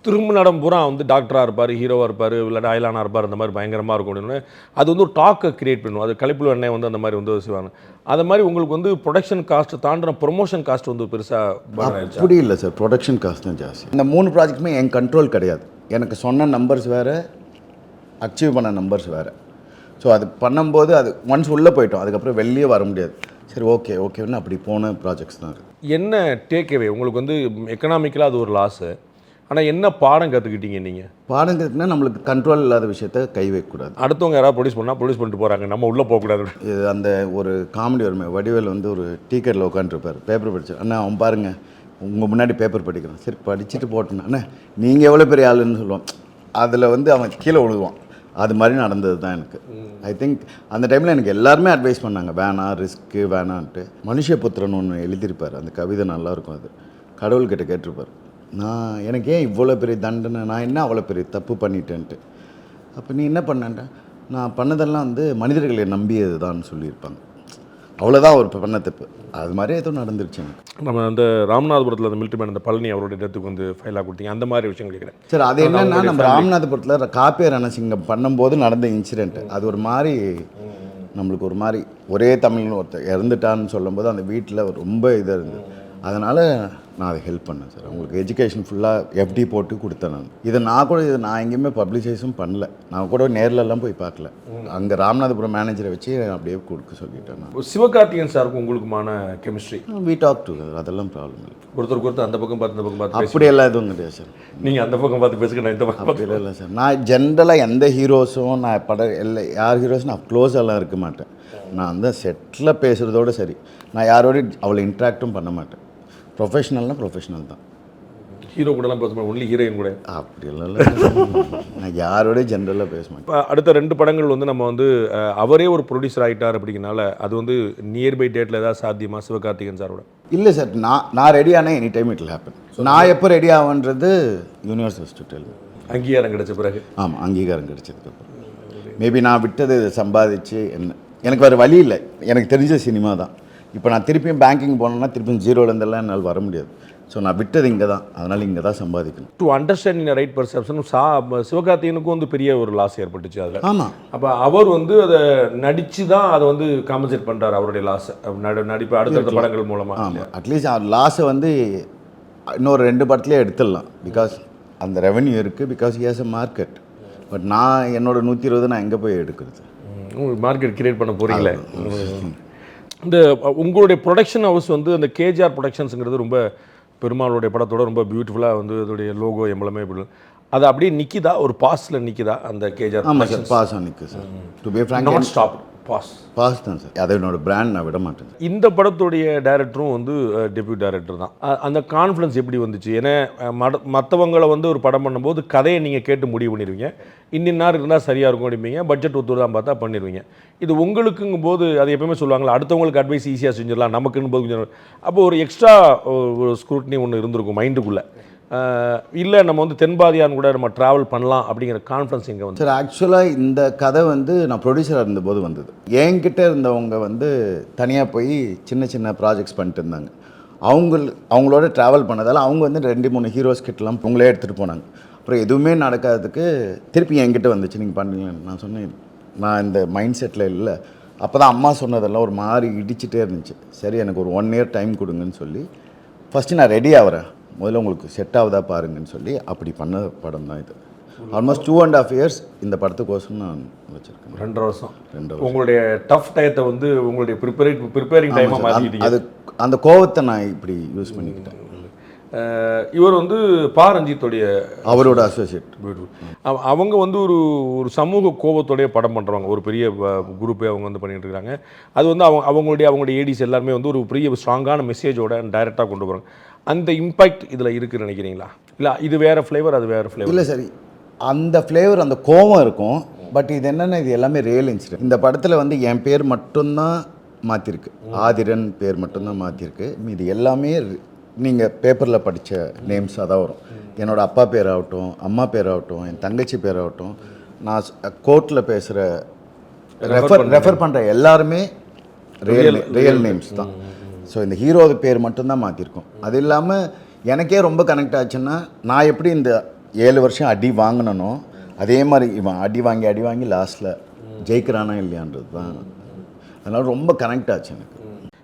திரும்ப நடம் பூரா வந்து டாக்டராக இருப்பார், ஹீரோவாக இருப்பார், இல்லாட்டா அயலானாக இருப்பார், அந்த மாதிரி பயங்கரமாக இருக்கும் அப்படின்னு அது வந்து ஒரு டாக்கை கிரியேட் பண்ணும். அது கலைப்புலி அண்ணன் வந்து அந்த மாதிரி வந்து செய்வாங்க. அது மாதிரி உங்களுக்கு வந்து ப்ரொடக்ஷன் காஸ்ட்டு தாண்டின ப்ரொமோஷன் காஸ்ட் வந்து பெருசாக அப்படி இல்லை சார். ப்ரொடக்ஷன் காஸ்ட் தான் ஜாஸ்தி. இந்த 3 ப்ராஜெக்ட்டுமே என் கண்ட்ரோல் கிடையாது. எனக்கு சொன்ன நம்பர்ஸ் வேறு, அச்சீவ் பண்ண நம்பர்ஸ் வேறு. ஸோ அது பண்ணும்போது அது ஒன்ஸ் உள்ளே போயிட்டோம், அதுக்கப்புறம் வெளியே வர முடியாது. சரி ஓகேன்னு அப்படி போன ப்ராஜெக்ட்ஸ் தான் இருக்குது. என்ன டேக்அவே உங்களுக்கு வந்து எக்கனாமிக்கலாக அது ஒரு லாஸு, ஆனால் என்ன பாடம் கற்றுக்கிட்டீங்க நீங்கள்? பாடம் கற்றுக்கினா நம்மளுக்கு கண்ட்ரோல் இல்லாத விஷயத்த கை வைக்கக்கூடாது. அடுத்தவங்க யாராவது ப்ரொடியூஸ் பண்ணிட்டு போகிறாங்க, நம்ம உள்ளே போகக்கூடாது. இது அந்த ஒரு காமெடி வருமே, வடிவேல் வந்து ஒரு டீக்கெட்டில் உட்காந்துருப்பார், பேப்பர் படிச்சு, அண்ணா அவன் பாருங்கள் உங்கள் முன்னாடி பேப்பர் படிக்கிறான், சரி படிச்சுட்டு போட்டேன்னா அண்ணா நீங்கள் எவ்வளோ பெரிய ஆளுன்னு சொல்லுவான். அதில் வந்து அவன் கீழே விழுவான். அது மாதிரி நடந்தது தான் எனக்கு. ஐ திங்க் அந்த டைமில் எனக்கு எல்லாருமே அட்வைஸ் பண்ணாங்க, வேணாம் ரிஸ்க்கு வேணான்ட்டு. மனுஷபுத்திரன் ஒன்று எழுதியிருப்பார், அந்த கவிதை நல்லாயிருக்கும். அது கடவுள்கிட்ட கேட்டிருப்பார், எனக்கு ஏன் இவ்வளோ பெரிய தண்டனை, நான் என்ன அவ்வளோ பெரிய தப்பு பண்ணிட்டேன்ட்டு. அப்போ நீ என்ன பண்ணேன்ட்ட, நான் பண்ணதெல்லாம் வந்து மனிதர்களை நம்பியது தான் சொல்லியிருப்பாங்க. அவ்வளோதான் ஒரு பண்ண தப்பு. அது மாதிரி எதுவும் நடந்துருச்சு எனக்கு. நம்ம அந்த ராமநாதபுரத்தில் அந்த மிலிட்ரி மேன் அந்த பழனி அவருடைய இடத்துக்கு வந்து ஃபைலாக கொடுத்தீங்க, அந்த மாதிரி விஷயம் கேட்குறேன் சார். அது என்னென்னா, நம்ம ராமநாதபுரத்தில் காப்பி ரணசிங்கம் பண்ணும்போது நடந்த இன்சிடென்ட்டு. அது ஒரு மாதிரி நம்மளுக்கு ஒரு மாதிரி, ஒரே தமிழ்னு ஒருத்தர் இறந்துட்டான்னு சொல்லும்போது அந்த வீட்டில் ரொம்ப இதாக இருந்தது. அதனால் நான் அதை ஹெல்ப் பண்ணேன் சார். அவங்களுக்கு எஜுகேஷன் ஃபுல்லாக எஃப்டி போட்டு கொடுத்தேன் நான். நான் எங்கேயுமே பப்ளிசைஸும் பண்ணல. நான் கூட நேரிலலாம் போய் பார்க்கல. அங்கே ராமநாதபுரம் மேனேஜரை வச்சு அப்படியே கொடுக்க சொல்லிட்டேன் நான். சிவகார்த்திகேயன் சாருக்கும் உங்களுக்குமான கெமிஸ்ட்ரி? வி டாக் டு, அதெல்லாம் ப்ராப்ளம் இல்லை. ஒருத்தருக்கு அந்த பக்கம் பார்த்து இந்த பக்கம் பார்த்து அப்படியெல்லாம் எதுவும் கிடையாது சார். நீங்கள் அந்த பக்கம் பார்த்து பேசுகிறேன், இந்த பக்கம் அப்படி இல்லை சார். நான் ஜென்ரலாக எந்த ஹீரோஸும் நான் யார் ஹீரோஸும் நான் க்ளோஸெல்லாம் இருக்க மாட்டேன். நான் வந்து செட்டில் பேசுகிறதோடு சரி, நான் யாரோடையும் அவ்வளோ இன்ட்ராக்டும் பண்ண மாட்டேன். ப்ரொஃபஷனல்னால் ப்ரொஃபஷனல் தான். ஹீரோ கூடலாம் பேச மாட்டேன், ஒன்லி ஹீரோயின் கூட. அப்படியெல்லாம் இல்லை. நான் யாரோடய ஜென்ரலாக பேச மாட்டேன். இப்போ அடுத்த 2 படங்கள் வந்து நம்ம வந்து அவரே ஒரு ப்ரொடியூசர் ஆகிட்டார் அப்படிங்கிறனால அது வந்து நியர்பை டேட்டில் ஏதாவது சாத்தியமாக சிவகார்த்திகேயன் சாரோட? இல்லை சார், நான் ரெடியான any time it will happen. நான் எப்போ ரெடி ஆகுன்றது யூனிவர்ஸ் ஹஸ் டு டெல். அங்கீகாரம் கிடைச்ச பிறகு? ஆமாம், அங்கீகாரம் கிடைச்சதுக்கப்புறம். மேபி நான் விட்டது சம்பாதிச்சு என்ன எனக்கு வேறு வழி இல்லை. எனக்கு தெரிஞ்ச சினிமா தான். இப்போ நான் திருப்பியும் பேங்கிங் போனேன்னா திருப்பியும் ஜீரோலேருந்தெல்லாம் என்னால் வர முடியாது. ஸோ நான் விட்டது இங்கே தான். அதனால் இங்கே தான் சம்பாதிக்கணும். To understand in right perception சிவகார்த்திகனுக்கும் வந்து பெரிய ஒரு லாஸ் ஏற்பட்டுச்சு அதில். ஆமாம். அப்போ அவர் வந்து அதை நடித்து தான் அதை வந்து காம்பன்சேட் பண்ணுறாரு அவருடைய லாஸை நடிப்பு அடுத்தடுத்த படங்கள் மூலமாக. ஆமாம். அட்லீஸ்ட் அவர் லாஸை வந்து இன்னொரு 2 படத்துலேயே எடுத்துடலாம். பிகாஸ் அந்த ரெவென்யூ இருக்குது. Because he a market. But நான் என்னோட 120 நான் எங்கே போய் எடுக்கிறது? மார்க்கெட் கிரியேட் பண்ண போகிறீங்களே. இந்த உங்களுடைய ப்ரொடக்ஷன் ஹவுஸ் வந்து அந்த கேஜிஆர் ப்ரொடக்ஷன்ஸுங்கிறது ரொம்ப பெருமாளுடைய படத்தோட ரொம்ப பியூட்டிஃபுல்லாக வந்து அதோடைய லோகோ எம்பளமே இப்படி அது அப்படியே நிற்கிதா, ஒரு பாஸில் நிற்கிதா அந்த கேஜிஆர்? ஆமாம் சார், பாஸாக நிற்குது sir. To be frank not stop pass தான் சார். அதை என்னோட பிராண்ட் நான் விட மாட்டேன். இந்த படத்துடைய டைரக்டரும் வந்து டெபியூட் டைரக்டர் தான். அந்த கான்ஃபிடன்ஸ் எப்படி வந்துச்சு? ஏன்னா மற்றவங்களை வந்து ஒரு படம் பண்ணும்போது கதையை நீங்கள் கேட்டு முடிவு பண்ணிடுவீங்க. இன்னும் நேரம் இருந்தால் சரியாக இருக்கும் அப்படிம்பீங்க. பட்ஜெட் ஒத்துதான் பார்த்தா பண்ணிடுவீங்க. இது உங்களுக்குங்கும் போது அது எப்பவுமே சொல்லுவாங்களா, அடுத்தவங்களுக்கு அட்வைஸ் ஈஸியாக செஞ்சிடலாம், நமக்குன்னு போது கொஞ்சம் அப்போ ஒரு எக்ஸ்ட்ரா ஒரு ஸ்க்ரூட்னி ஒன்று இருந்திருக்கும் மைண்டுக்குள்ளே. இல்லை நம்ம வந்து தென்பாதியான் கூட நம்ம ட்ராவல் பண்ணலாம் அப்படிங்கிற கான்ஃபிடன்ஸ் எங்கே வந்து? சார் ஆக்சுவலாக இந்த கதை வந்து நான் ப்ரொடியூசராக இருந்தபோது வந்தது. என்கிட்ட இருந்தவங்க வந்து தனியாக போய் சின்ன சின்ன ப்ராஜெக்ட்ஸ் பண்ணிட்டு இருந்தாங்க. அவங்களோட ட்ராவல் பண்ணதால் அவங்க வந்து 2-3 ஹீரோஸ் கிட்டலாம் உங்களே எடுத்துகிட்டு போனாங்க. அப்புறம் எதுவுமே நடக்காததுக்கு திருப்பி என்கிட்ட வந்துச்சு, நீங்கள் பண்ணுங்களேன். நான் சொன்னேன் நான் இந்த மைண்ட் செட்டில் இல்லை. அப்போ தான் அம்மா சொன்னதெல்லாம் ஒரு மாதிரி இடிச்சிட்டே இருந்துச்சு. சரி எனக்கு ஒரு 1 இயர் டைம் கொடுங்கன்னு சொல்லி ஃபஸ்ட்டு நான் ரெடி ஆகிறேன், முதல்ல உங்களுக்கு செட் ஆகுதா பாருங்கன்னு சொல்லி அப்படி பண்ண படம் தான் இது. ஆல்மோஸ்ட் 2.5 இயர்ஸ் இந்த படத்துக்கோசம் நான் வச்சுருக்கேன். 2 வருஷம். உங்களுடைய டஃப் டயத்தை வந்து உங்களுடைய ப்ரிப்பேரிங் டைமாக மாற்றிக்கிட்டீங்க. அது அந்த கோவத்தை நான் இப்படி யூஸ் பண்ணிக்கிட்டேன். இவர் வந்து ரஞ்சித்தோடைய அவரோட அசோசியேட். அவங்க வந்து ஒரு சமூக கோபத்தோடைய படம் பண்ணுறவங்க, ஒரு பெரிய குரூப்பே அவங்க வந்து பண்ணிட்டு இருக்காங்க. அது வந்து அவங்களுடைய ஏடிஸ் எல்லாருமே வந்து ஒரு பெரிய ஸ்ட்ராங்கான மெசேஜோட டைரெக்டாக கொண்டு போகிறாங்க. அந்த இம்பேக்ட் இதில் இருக்குன்னு நினைக்கிறீங்களா? இல்லை இது வேறு ஃப்ளேவர் அது வேறு ஃப்ளேவர்? இல்லை சரி, அந்த ஃப்ளேவர் அந்த கோவம் இருக்கும். பட் இது என்னென்னா இது எல்லாமே ரியல் இன்சிடென்ட். இந்த படத்தில் வந்து என் பேர் மட்டும்தான் மாற்றிருக்கு, ஆதிரன் பேர் மட்டும்தான் மாற்றிருக்கு. இது எல்லாமே நீங்கள் பேப்பரில் படித்த நேம்ஸாக தான் வரும். என்னோடய அப்பா பேராகட்டும், அம்மா பேராகட்டும், என் தங்கச்சி பேராகட்டும், நான் கோர்ட்டில் பேசுகிற ரெஃபர் பண்ணுற எல்லாருமே ரியல் நேம்ஸ் தான். ஸோ இந்த ஹீரோது பேர் மட்டும்தான் மாற்றிருக்கோம். அது இல்லாமல் எனக்கே ரொம்ப கனெக்ட் ஆச்சுன்னா, நான் எப்படி இந்த 7 வருஷம் அடி வாங்கினனோ அதே மாதிரி இவன் அடி வாங்கி லாஸ்ட்டில் ஜெயிக்கிறானா இல்லையான்றது தான். அதனால் ரொம்ப கனெக்ட் ஆச்சு எனக்கு.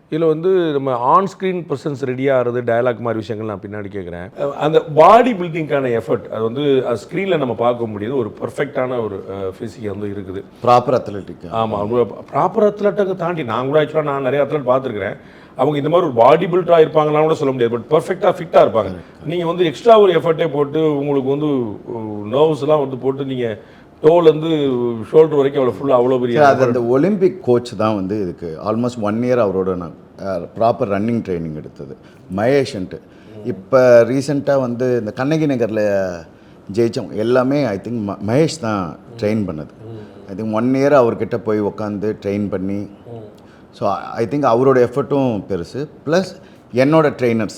இதில் வந்து நம்ம ஆன் ஸ்க்ரீன் ப்ரெசன்ஸ் ரெடியாக ஆகிறது, டயலாக் மாதிரி விஷயங்கள் நான் பின்னாடி கேட்குறேன். அந்த பாடி பில்டிங்கான எஃபர்ட் அது வந்து ஸ்க்ரீனில் நம்ம பார்க்க முடியுது. ஒரு பர்ஃபெக்டான ஒரு ஃபிசிக் வந்து இருக்குது. Proper athletic. ஆமாம், ப்ராப்பர் அத்லெட்டுக்கு தாண்டி நான் கூட ஆக்சுவலாக நான் நிறைய அத்லெட் பார்த்துருக்கிறேன். அவங்க இந்த மாதிரி ஒரு பாடி பில்டராக இருப்பாங்களான்னு கூட சொல்ல முடியாது. பட் பர்ஃபெக்டாக ஃபிட்டாக இருப்பாங்க. நீங்கள் வந்து எக்ஸ்ட்ரா ஒரு எஃபர்ட்டே போட்டு உங்களுக்கு வந்து நர்வ்ஸ்லாம் வந்து போட்டு நீங்கள் டோலேருந்து ஷோல்டர் வரைக்கும் அவ்வளோ ஃபுல்லாக அவ்வளோ பெரிய. அது அந்த ஒலிம்பிக் கோச் தான் வந்து இதுக்கு ஆல்மோஸ்ட் 1 இயர் அவரோட நான் ப்ராப்பர் ரன்னிங் ட்ரைனிங் எடுத்தது. மகேஷ்ன்ட்டு இப்போ ரீசெண்டாக வந்து இந்த கண்ணகி நகரில் ஜெயித்தவங்க எல்லாமே ஐ திங்க் மகேஷ் தான் ட்ரெயின் பண்ணது. ஐ திங்க் 1 இயர் அவர்கிட்ட போய் உட்காந்து ட்ரெயின் பண்ணி. ஸோ ஐ திங்க் அவரோட எஃபர்ட்டும் பெருசு. ப்ளஸ் என்னோட ட்ரெயினர்ஸ்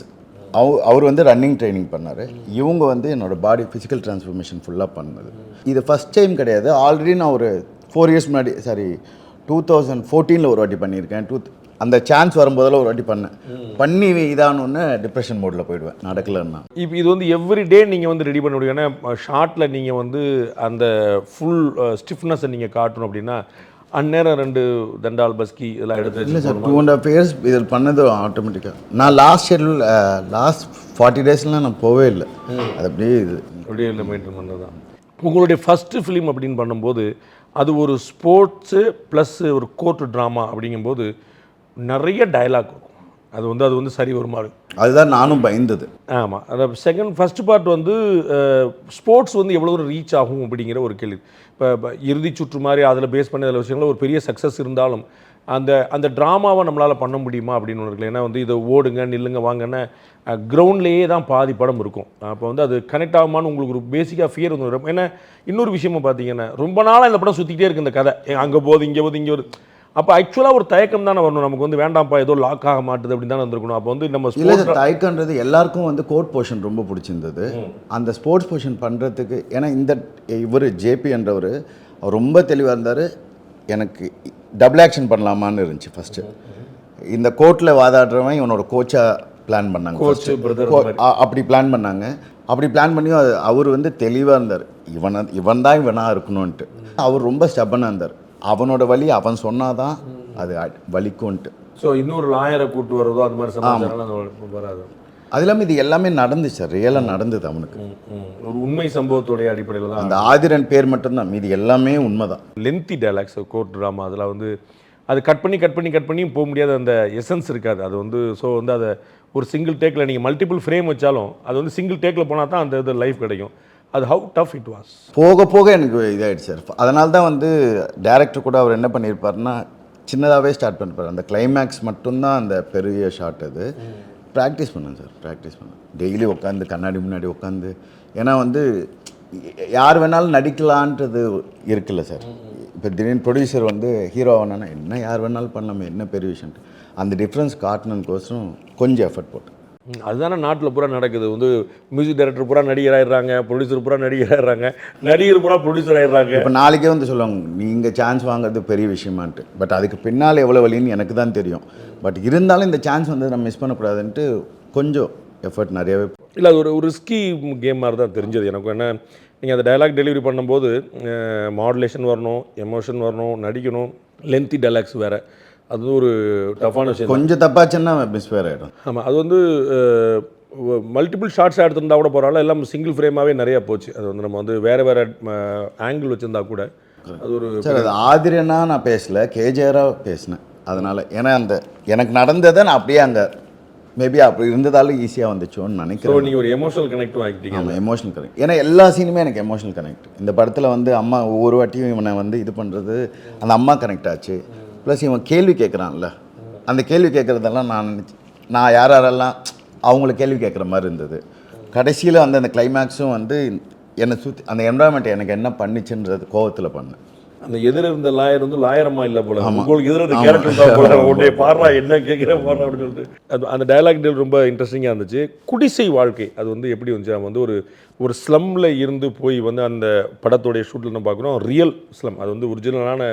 அவர் வந்து ரன்னிங் ட்ரைனிங் பண்ணார். இவங்க வந்து என்னோடய பாடி ஃபிசிக்கல் ட்ரான்ஸ்ஃபர்மேஷன் ஃபுல்லாக பண்ணது. இது ஃபஸ்ட் டைம் கிடையாது. ஆல்ரெடி நான் ஒரு 4 இயர்ஸ் முன்னாடி 2014 ஒரு வாட்டி பண்ணியிருக்கேன். அந்த சான்ஸ் வரும்போதெல்லாம் ஒரு வாட்டி பண்ணி இதானோன்னு டிப்ரெஷன் மோடில் போயிடுவேன் நடக்கலன்னா. இப்போ இது வந்து எவ்ரி டே நீங்கள் வந்து ரெடி பண்ண முடியும். ஏன்னா ஷார்ட்டில் நீங்கள் வந்து அந்த ஃபுல் ஸ்டிஃப்னஸை நீங்கள் காட்டணும் அப்படின்னா அந்நேரம் 2 தண்டால் பஸ்கி இதெல்லாம் எடுத்து. இல்லை சார், 2.5 இயர்ஸ் இதில் பண்ணது ஆட்டோமேட்டிக்காக. நான் லாஸ்ட் 40 டேஸ்லாம் நான் போவே இல்லை. அது அப்படியே இல்லை மெயின்டைன் பண்ணது தான். உங்களுடைய ஃபஸ்ட்டு ஃபிலிம் அப்படின்னு பண்ணும்போது அது ஒரு ஸ்போர்ட்ஸு ப்ளஸ் ஒரு கோர்ட் ட்ராமா அப்படிங்கும்போது நிறைய டயலாக் இருக்கும். அது வந்து சரி வருமா? அதுதான் நானும் பயந்தது. ஆமாம், அதை ஃபஸ்ட் பார்ட் வந்து ஸ்போர்ட்ஸ் வந்து எவ்வளோ ரீச் ஆகும் அப்படிங்கிற ஒரு கேள்வி. இப்போ இறுதி சுற்று மாதிரி அதில் பேஸ் பண்ண அதில் விஷயங்களில் ஒரு பெரிய சக்ஸஸ் இருந்தாலும் அந்த ட்ராமாவை நம்மளால் பண்ண முடியுமா அப்படின்னு ஒன்று இருக்குல்ல. ஏன்னா வந்து இதை ஓடுங்க நில்லுங்க வாங்கன்னா கிரவுண்ட்லேயே தான் பாதி படம் இருக்கும். அப்போ வந்து அது கனெக்ட் ஆகுமான்னு உங்களுக்கு ஒரு பேசிக்காக ஃபியர் வந்துடும். ஏன்னா இன்னொரு விஷயமா பார்த்தீங்கன்னா ரொம்ப நாளாக இந்த படம் சுற்றிக்கிட்டே இருக்குது இந்த கதை. அங்கே போகுது இங்கே வருது. அப்போ ஆக்சுவலாக ஒரு தயக்கம் தானே வரணும் நமக்கு. வந்து வேண்டாம்ப்பா ஏதோ லாக் ஆக மாட்டுது அப்படின்னு தானே வந்திருக்கணும். அப்போ வந்து நம்ம இல்லை தயக்கன்றது எல்லாருக்கும் வந்து கோர்ட் போர்ஷன் ரொம்ப பிடிச்சிருந்தது. அந்த ஸ்போர்ட்ஸ் போர்ஷன் பண்ணுறதுக்கு ஏன்னா இவர் ஜேபி என்றவர் அவர் ரொம்ப தெளிவாக இருந்தார். எனக்கு டபுள் ஆக்ஷன் பண்ணலாமான்னு இருந்துச்சு ஃபஸ்ட்டு. இந்த கோர்ட்டில் வாதாடுறவன் இவனோட கோச்சாக பிளான் பண்ணாங்க. கோச் பிரதர் அப்படி பிளான் பண்ணாங்க. அப்படி பிளான் பண்ணி அவர் வந்து தெளிவாக இருந்தார், இவன் தான் இவனாக இருக்கணும்ன்ட்டு. அவர் ரொம்ப ஸ்டெப்பனாக இருந்தார். அவனோட வழி அவன் சொன்னாதான் அது வலிக்கும்ன்ட்டு. ஸோ இன்னொரு லாயரை கூட்டு வரதோ அந்த மாதிரி சமாச்சாரம் வராது. அது இல்லாமல் இது எல்லாமே நடந்துச்சு சார், ரியலாக நடந்தது அவனுக்கு. ஒரு உண்மை சம்பவத்துடைய அடிப்படையில் தான் அந்த ஆதிரன் பேர் மட்டும்தான், மீதி எல்லாமே உண்மை தான். லென்த்தி டைலாக்ஸ் கோர்ட் ட்ராமா அதில் வந்து அது கட் பண்ணி போக முடியாத அந்த எசன்ஸ் இருக்காது. அது வந்து ஸோ வந்து அதை ஒரு சிங்கிள் டேக்கில் நீங்கள் மல்டிபிள் ஃப்ரேம் வச்சாலும் அது வந்து சிங்கிள் டேக்கில் போனால் தான் அந்த இது லைஃப் கிடைக்கும். அது ஹவு டஃப் இட் வாஸ். போக போக எனக்கு இதாகிடுச்சு சார். அதனால தான் வந்து டேரக்டர் கூட அவர் என்ன பண்ணியிருப்பாருன்னா சின்னதாகவே ஸ்டார்ட் பண்ணிப்பார். அந்த கிளைமேக்ஸ் மட்டும்தான் அந்த பெரிய ஷாட். அது ப்ராக்டிஸ் பண்ணேன் சார், ப்ராக்டிஸ் பண்ணேன் டெய்லி உட்காந்து கண்ணாடி முன்னாடி உட்காந்து. ஏன்னா வந்து யார் வேணாலும் நடிக்கலான்றது இருக்குல்ல சார். இப்போ திடீர்னு ப்ரொடியூசர் வந்து ஹீரோ ஆனானா என்ன யார் வேணாலும் பண்ணலாமே, என்ன பெரிய விஷயம்ட்டு அந்த டிஃப்ரென்ஸ் காட்டணுக்கோசரம் கொஞ்சம் எஃபர்ட் போட்டு. அதுதானே நாட்டில் பூரா நடக்குது. வந்து மியூசிக் டைரக்டர் பூரா நடிகர் ஆயிடுறாங்க, ப்ரொடியூசர் பூரா நடிகர் ஆயிடுறாங்க, நடிகர் பூரா ப்ரொடியூசர் ஆயிடுறாங்க. இப்போ நாளைக்கே வந்து சொல்லுவாங்க நீங்கள் சான்ஸ் வாங்குறது பெரிய விஷயமான்ட்டு. பட் அதுக்கு பின்னால் எவ்வளோ வலின்னு எனக்கு தான் தெரியும். பட் இருந்தாலும் இந்த சான்ஸ் வந்து நம்ம மிஸ் பண்ணக்கூடாதுன்ட்டு கொஞ்சம் எஃபர்ட் நிறையவே. இல்லை அது ஒரு ரிஸ்கி கேம் மாதிரி தான் தெரிஞ்சது எனக்கு. என்ன நீங்கள் அந்த டைலாக் டெலிவரி பண்ணும்போது மாடுலேஷன் வரணும், எமோஷன் வரணும், நடிக்கணும், லென்த்தி டைலாக்ஸ் வேறு. அது ஒரு டஃப்பான விஷயம். கொஞ்சம் தப்பாச்சுன்னா மிஸ் வேறு ஆகிடும். ஆமாம், அது வந்து மல்டிபிள் ஷார்ட்ஸ் எடுத்திருந்தா கூட பரவாயில்ல, எல்லாம் சிங்கிள் ஃப்ரேமாகவே நிறையா போச்சு. அது வந்து நம்ம வந்து வேறு ஆங்கிள் வச்சுருந்தா கூட அது ஒரு சார். அது ஆதிரியனா நான் பேசலை, கேஜிஆராக பேசினேன். அதனால் ஏன்னா அந்த எனக்கு நடந்ததை நான் அப்படியே அங்கே மேபி அப்படி இருந்ததாலும் ஈஸியாக வந்துச்சோன்னு நினைக்கிறேன். நீங்கள் ஒரு எமோஷனல் கனெக்டும் ஆகிட்டீங்க. ஆமாம், எமோஷனல் கனெக்ட். ஏன்னா எல்லா சீனுமே எனக்கு எமோஷனல் கனெக்ட். இந்த படத்தில் வந்து அம்மா ஒவ்வொரு வாட்டியும் இவனை வந்து இது பண்ணுறது அந்த அம்மா கனெக்ட் ஆச்சு. ப்ளஸ் இவன் கேள்வி கேட்குறான்ல, அந்த கேள்வி கேட்குறதெல்லாம் நான் யாரெல்லாம் அவங்கள கேள்வி கேட்குற மாதிரி இருந்தது. கடைசியில் வந்து அந்த கிளைமேக்ஸும் வந்து என்னை சுற்றி அந்த என்வரான்மெண்ட் எனக்கு என்ன பண்ணிச்சுன்றது கோவத்தில் பண்ணேன். அந்த எதிர இருந்த லாயர் வந்து லாயரமா இல்லை போல, உங்களுக்கு எதிர இருந்த கேரக்டர் தான் போல. உடனே பாடுறா என்ன கேட்குற பாடுறா அப்படின்னு சொல்லிட்டு அந்த டைலாக் டீல் ரொம்ப இன்ட்ரெஸ்டிங்காக இருந்துச்சு. குடிசை வாழ்க்கை அது வந்து எப்படி வந்துச்சு? அவன் வந்து ஒரு ஸ்லம்மில் இருந்து போய் வந்து அந்த படத்தோடைய ஷூட்டில் நம்ம பார்க்குறோம். ரியல் ஸ்லம், அது வந்து ஒரிஜினலான.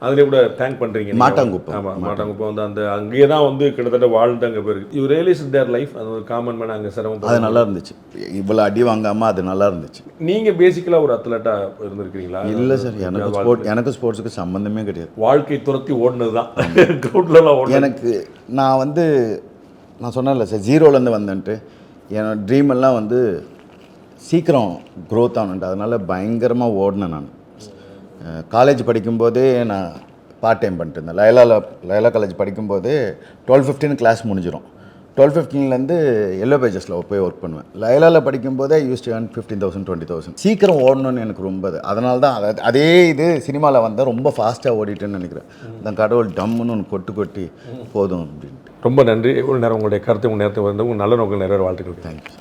அதிலே கூட தேங்க் பண்ணுறீங்க மாட்டாங்குப்பம். ஆமாம், மாட்டாங்குப்பம் வந்து அந்த அங்கேயே தான் வந்து கிட்டத்தட்ட வாழ்ந்து அங்கே போயிருக்கு. You realise their life. அது ஒரு காமன் மேன் அங்கே சிரமம். அது நல்லா இருந்துச்சு, இவ்வளோ அடி வாங்காமல் அது நல்லா இருந்துச்சு. நீங்கள் பேசிக்கலாக ஒரு அத்லட்டாக இருந்திருக்கிறீங்களா? இல்லை சார், எனக்கு ஸ்போர்ட்ஸுக்கு சம்மந்தமே கிடையாது. வாழ்க்கை துரத்தி ஓடினது தான் க்ரௌட்லலாம் ஓட. எனக்கு நான் சொன்னேன்ல சார், ஜீரோலேருந்து வந்தேன்ட்டு என்னோடய ட்ரீம் எல்லாம் வந்து சீக்கிரம் க்ரோத் ஆகணுன்ட்டு. அதனால் பயங்கரமாக ஓடினேன். நான் காலேஜ் படிக்கும்போதே நான் பார்ட் டைம் பண்ணிட்டு இருந்தேன். லயலா காலேஜ் படிக்கும்போது 12:15 கிளாஸ் முடிஞ்சிடும். 12:15 எல்லோ பேஜஸில் போய் ஒர்க் பண்ணுவேன். லயலாவில் படிக்கும்போதே யூஸ் டு earn 15,000 20,000. சீக்கிரம் ஓடணும்னு எனக்கு ரொம்ப அதனால தான் அதே இது சினிமாவில் வந்தால் ரொம்ப ஃபாஸ்ட்டாக ஓடிட்டேன்னு நினைக்கிறேன். அந்த கடவுள் டம்முன்னு ஒன்று கொட்டி போதும் அப்படின்ட்டு. ரொம்ப நன்றி. இவ்வளோ நேரம் உங்களுடைய கருத்து நேரத்தை வந்து உங்கள் நல்ல நோக்கம் நிறைய வாழ்த்துக்கள். தேங்க்யூ.